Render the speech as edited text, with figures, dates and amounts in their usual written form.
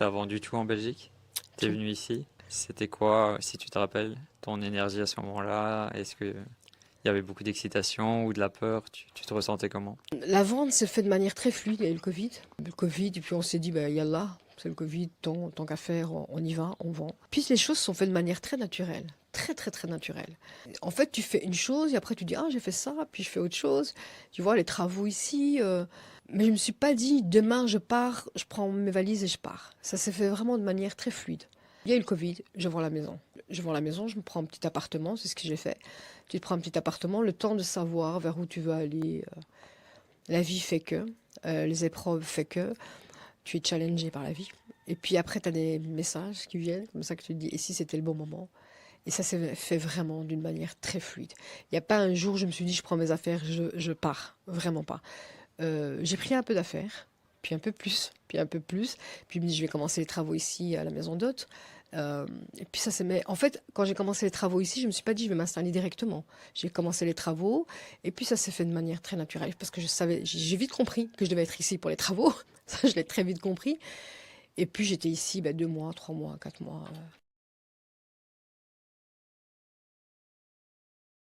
T'as vendu tout en Belgique? T'es Tout. venu ici? C'était quoi, si tu te rappelles, ton énergie à ce moment-là? Est-ce que il y avait beaucoup d'excitation ou de la peur? Tu te ressentais comment? La vente s'est faite de manière très fluide, il y a eu le Covid. Le Covid, et puis on s'est dit, bah, yallah, c'est le Covid, tant qu'à faire, on y va, on vend. Puis les choses sont faites de manière très naturelle. Très, très, très naturelle. En fait, tu fais une chose, et après tu dis, ah, j'ai fait ça, puis je fais autre chose. Tu vois, les travaux ici. Mais je me suis pas dit, demain je pars, je prends mes valises et je pars. Ça s'est fait vraiment de manière très fluide. Il y a eu le Covid, je vends la maison. Je vends la maison, je me prends un petit appartement, c'est ce que j'ai fait. Tu te prends un petit appartement, le temps de savoir vers où tu veux aller. La vie fait que, les épreuves fait que, tu es challengé par la vie. Et puis après, tu as des messages qui viennent, comme ça que tu te dis, et si c'était le bon moment? Et ça s'est fait vraiment d'une manière très fluide. Il n'y a pas un jour, je me suis dit, je prends mes affaires, je pars. Vraiment pas. J'ai pris un peu d'affaires, puis un peu plus, puis un peu plus. Puis je me dis, je vais commencer les travaux ici à la maison d'hôte. Et puis ça s'est mis. En fait, quand j'ai commencé les travaux ici, je me suis pas dit, je vais m'installer directement. J'ai commencé les travaux, et puis ça s'est fait de manière très naturelle, parce que je savais, j'ai vite compris que je devais être ici pour les travaux. Ça, je l'ai très vite compris. Et puis j'étais ici 2 mois, 3 mois, 4 mois.